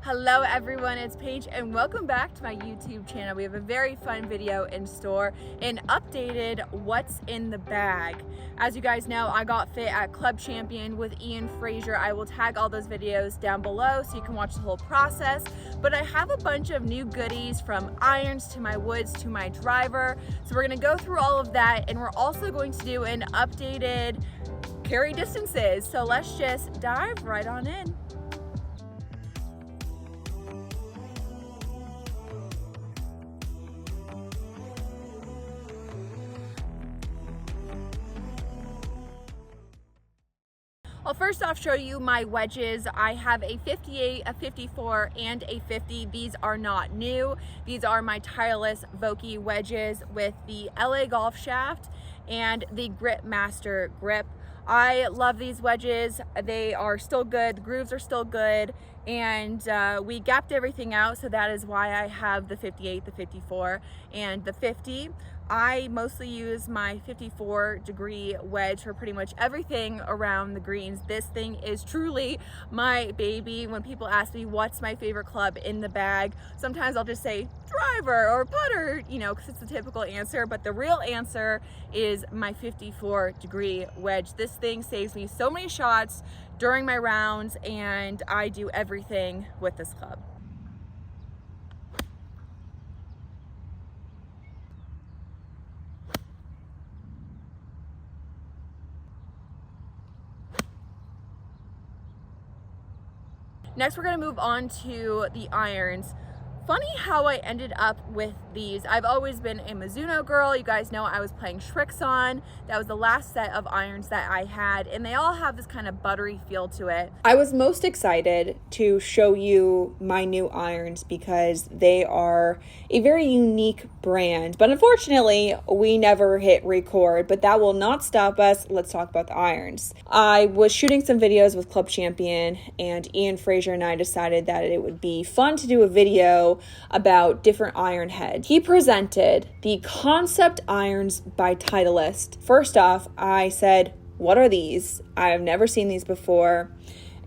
Hello everyone, it's Paige and welcome back to my YouTube channel. We have a very fun video in store, an updated what's in the bag. As you guys know, I got fit at Club Champion with Ian Fraser. I will tag all those videos down below so you can watch the whole process. But I have a bunch of new goodies, from irons to my woods to my driver. So we're gonna go through all of that, and we're also going to do an updated carry distances. So let's just dive right on in. I'll first off show you my wedges. I have a 58, a 54, and a 50. These are not new. These are my tireless Vokey wedges with the LA Golf shaft and the Grip Master grip. I love these wedges. They are still good. The grooves are still good. And we gapped everything out, so that is why I have the 58, the 54, and the 50. I mostly use my 54-degree wedge for pretty much everything around the greens. This thing is truly my baby. When people ask me what's my favorite club in the bag, sometimes I'll just say driver or putter, you know, because it's the typical answer, but the real answer is my 54-degree wedge. This thing saves me so many shots during my rounds, and I do everything with this club. Next, we're gonna move on to the irons. Funny how I ended up with these. I've always been a Mizuno girl. You guys know I was playing Srixon. That was the last set of irons that I had, and they all have this kind of buttery feel to it. I was most excited to show you my new irons because they are a very unique brand, but unfortunately we never hit record, but that will not stop us. Let's talk about the irons. I was shooting some videos with Club Champion, and Ian Fraser and I decided that it would be fun to do a video about different iron heads. He presented the concept irons by Titleist. First off, I said, what are these? I have never seen these before.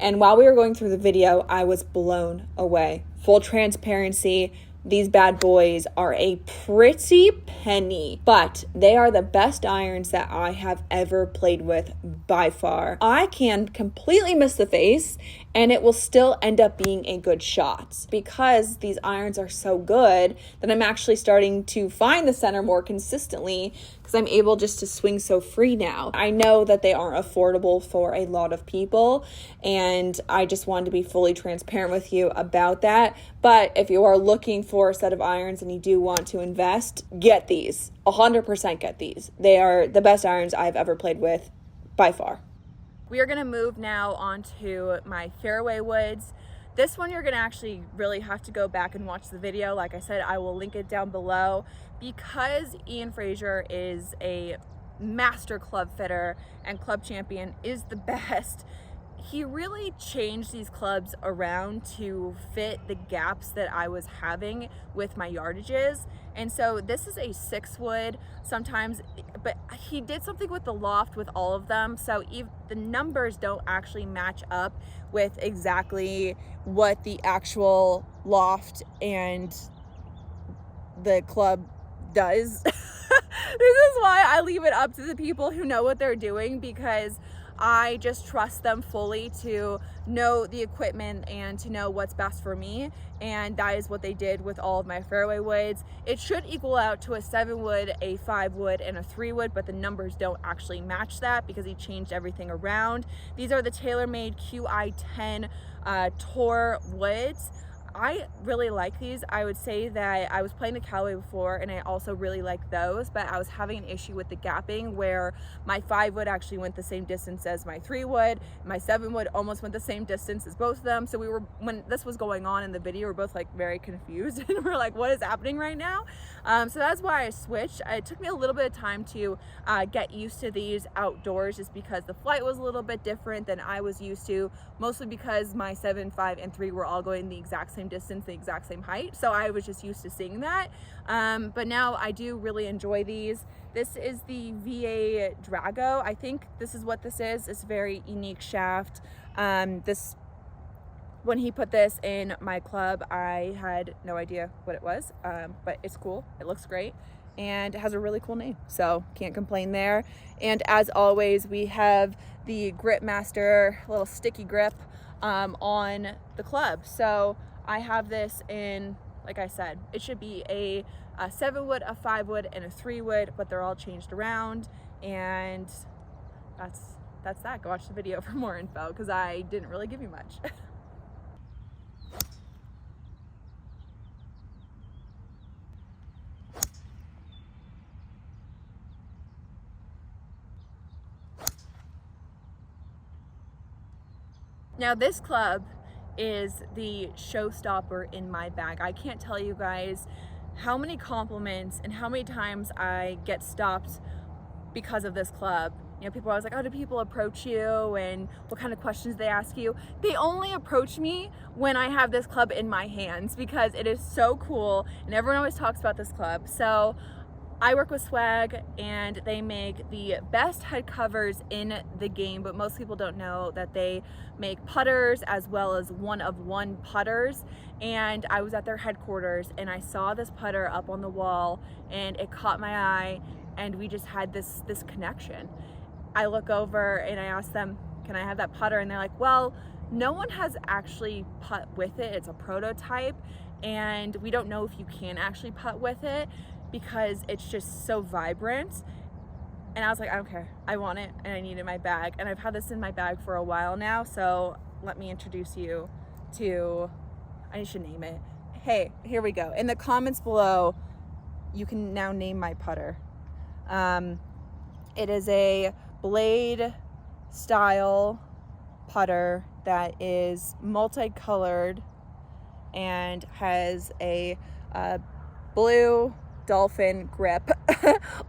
And while we were going through the video, I was blown away. Full transparency, these bad boys are a pretty penny, but they are the best irons that I have ever played with by far. I can completely miss the face and it will still end up being a good shot. Because these irons are so good that I'm actually starting to find the center more consistently because I'm able just to swing so free now. I know that they aren't affordable for a lot of people, and I just wanted to be fully transparent with you about that. But if you are looking for a set of irons and you do want to invest, get these. 100% get these. They are the best irons I've ever played with by far. We are gonna move now on to my Fairway woods. This one you're gonna actually really have to go back and watch the video. Like I said, I will link it down below. Because Ian Fraser is a master club fitter and Club Champion is the best, he really changed these clubs around to fit the gaps that I was having with my yardages. And so this is a 6-wood sometimes, but he did something with the loft with all of them. So the numbers don't actually match up with exactly what the actual loft and the club does. This is why I leave it up to the people who know what they're doing, because I just trust them fully to know the equipment and to know what's best for me, and that is what they did with all of my Fairway woods. It should equal out to a 7-wood, a 5-wood, and a 3-wood, but the numbers don't actually match that because he changed everything around. These are the TaylorMade QI10 Tour woods. I really like these. I would say that I was playing the Callaway before and I also really like those, but I was having an issue with the gapping where my 5-wood actually went the same distance as my 3-wood. My 7-wood almost went the same distance as both of them. So when this was going on in the video, we were both like very confused and we're like, what is happening right now? So that's why I switched. It took me a little bit of time to get used to these outdoors, just because the flight was a little bit different than I was used to, mostly because my 7, 5, and 3 were all going the exact same distance, the exact same height. So I was just used to seeing that. But now I do really enjoy these. This is the VA Drago. I think this is what this is. It's a very unique shaft. This when he put this in my club, I had no idea what it was, but it's cool. It looks great and it has a really cool name, so can't complain there. And as always, we have the Grip Master little sticky grip on the club. So I have this in, like I said, it should be a 7-wood, a 5-wood, and a 3-wood, but they're all changed around. And that's that. Go watch the video for more info, because I didn't really give you much. Now this club is the showstopper in my bag. I can't tell you guys how many compliments and how many times I get stopped because of this club. You know, people are always like, oh, do people approach you and what kind of questions they ask you? They only approach me when I have this club in my hands, because it is so cool and everyone always talks about this club. So I work with Swag and they make the best head covers in the game, but most people don't know that they make putters as well as one-of-one putters. And I was at their headquarters and I saw this putter up on the wall and it caught my eye, and we just had this connection. I look over and I ask them, can I have that putter? And they're like, well, no one has actually putt with it. It's a prototype and we don't know if you can actually putt with it, because it's just so vibrant. And I was like, I don't care, I want it and I need it in my bag. And I've had this in my bag for a while now, so let me introduce you to, I should name it. Hey, here we go. In the comments below, you can now name my putter. It is a blade style putter that is multicolored and has a blue dolphin grip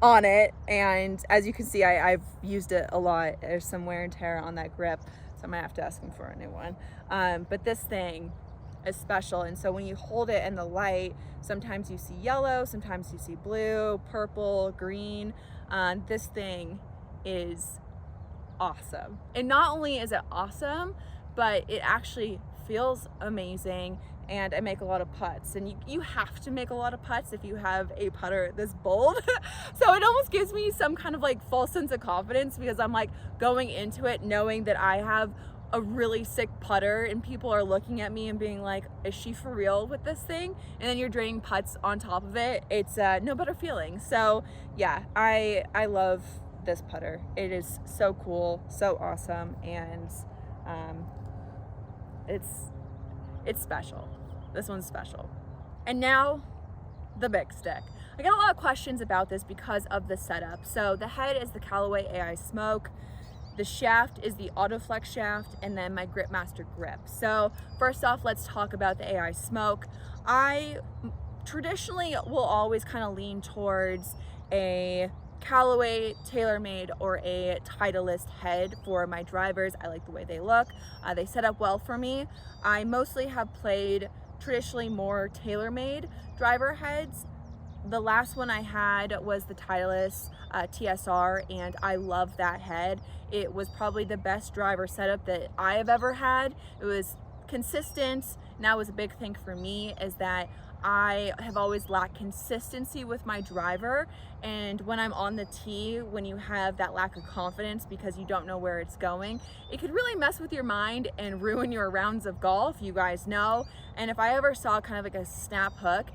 on it, and as you can see, I've used it a lot. There's some wear and tear on that grip, so I might have to ask him for a new one. But this thing is special, and so when you hold it in the light, sometimes you see yellow, sometimes you see blue, purple, green. This thing is awesome, and not only is it awesome, but it actually feels amazing. And I make a lot of putts, and you have to make a lot of putts if you have a putter this bold. So it almost gives me some kind of like false sense of confidence, because I'm like going into it knowing that I have a really sick putter and people are looking at me and being like, is she for real with this thing? And then you're draining putts on top of it. It's no better feeling. So yeah, I love this putter. It is so cool, so awesome, and it's special. This one's special. And now the big stick. I got a lot of questions about this because of the setup. So the head is the Callaway AI Smoke. The shaft is the Autoflex shaft, and then my Grip Master grip. So first off, let's talk about the AI Smoke. I traditionally will always kind of lean towards a Callaway TaylorMade or a Titleist head for my drivers. I like the way they look. They set up well for me. I mostly have played traditionally more TaylorMade driver heads. The last one I had was the Titleist TSR, and I love that head. It was probably the best driver setup that I have ever had. It was consistent, and that was a big thing for me, is that I have always lacked consistency with my driver, and when I'm on the tee, when you have that lack of confidence because you don't know where it's going, it could really mess with your mind and ruin your rounds of golf, you guys know. And if I ever saw kind of like a snap hook,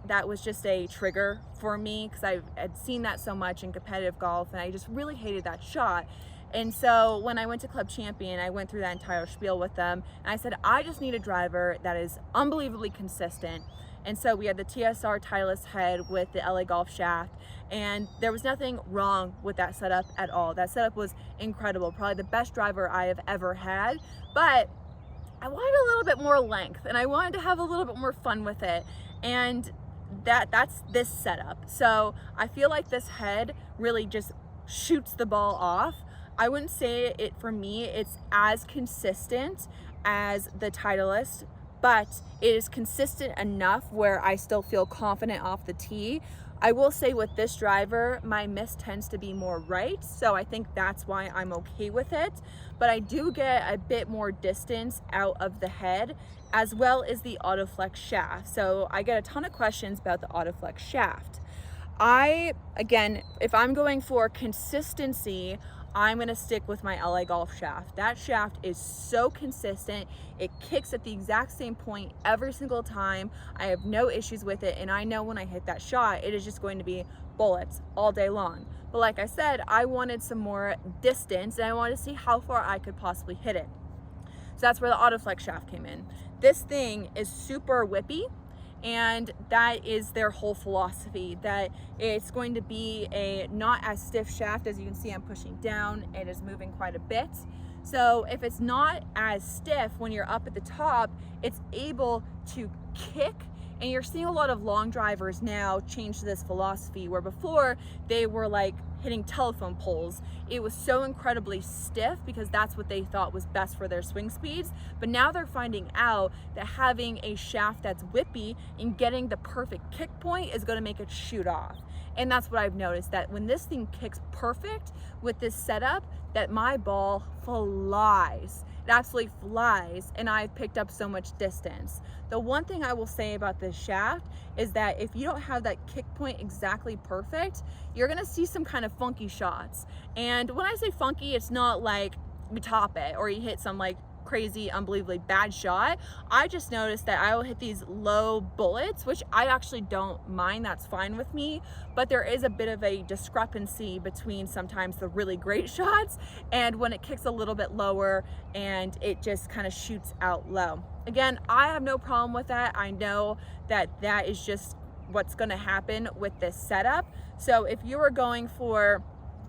that was just a trigger for me, because I had seen that so much in competitive golf and I just really hated that shot. And so when I went to Club Champion, I went through that entire spiel with them, and I said, I just need a driver that is unbelievably consistent. And so we had the TSR Titleist head with the LA Golf shaft, and there was nothing wrong with that setup at all. That setup was incredible, probably the best driver I have ever had, but I wanted a little bit more length and I wanted to have a little bit more fun with it. And that's this setup. So I feel like this head really just shoots the ball off. I wouldn't say it, for me, it's as consistent as the Titleist, but it is consistent enough where I still feel confident off the tee. I will say with this driver, my miss tends to be more right, so I think that's why I'm okay with it. But I do get a bit more distance out of the head, as well as the autoflex shaft. So I get a ton of questions about the autoflex shaft. Again, if I'm going for consistency, I'm gonna stick with my LA Golf shaft. That shaft is so consistent. It kicks at the exact same point every single time. I have no issues with it, and I know when I hit that shot, it is just going to be bullets all day long. But like I said, I wanted some more distance, and I wanted to see how far I could possibly hit it. So that's where the autoflex shaft came in. This thing is super whippy, and that is their whole philosophy, that it's going to be a not as stiff shaft. As you can see, I'm pushing down, it is moving quite a bit. So if it's not as stiff when you're up at the top, it's able to kick. And you're seeing a lot of long drivers now change to this philosophy, where before they were like hitting telephone poles. It was so incredibly stiff because that's what they thought was best for their swing speeds. But now they're finding out that having a shaft that's whippy and getting the perfect kick point is going to make it shoot off. And that's what I've noticed, that when this thing kicks perfect with this setup, that my ball flies. It absolutely flies, and I've picked up so much distance. The one thing I will say about this shaft is that if you don't have that kick point exactly perfect, you're gonna see some kind of funky shots. And when I say funky, it's not like you top it or you hit some like crazy, unbelievably bad shot. I just noticed that I will hit these low bullets, which I actually don't mind, that's fine with me, but there is a bit of a discrepancy between sometimes the really great shots and when it kicks a little bit lower and it just kind of shoots out low. Again, I have no problem with that. I know that that is just what's going to happen with this setup. So if you were going for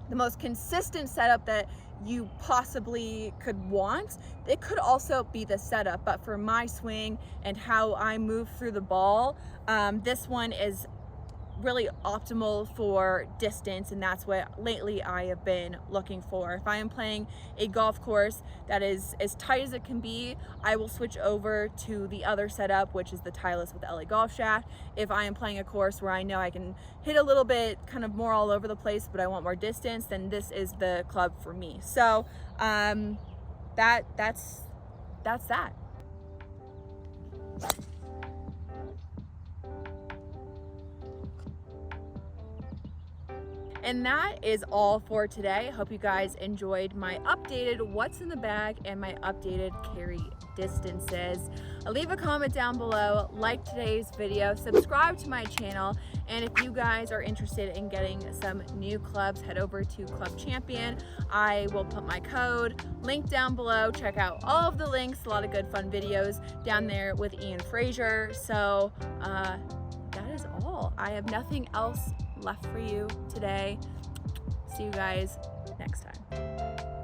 the most consistent setup that you possibly could want, it could also be the setup. But for my swing and how I move through the ball, this one is really optimal for distance, and that's what lately I have been looking for. If I am playing a golf course that is as tight as it can be, I will switch over to the other setup, which is the Titleist with the LA Golf shaft. If I am playing a course where I know I can hit a little bit kind of more all over the place, but I want more distance, then this is the club for me. So that's that. And that is all for today. Hope you guys enjoyed my updated what's in the bag and my updated carry distances. Leave a comment down below, like today's video, subscribe to my channel, and if you guys are interested in getting some new clubs, head over to Club Champion. I will put my code link down below. Check out all of the links, a lot of good fun videos down there with Ian Fraser. So that is all. I have nothing else left for you today. See you guys next time.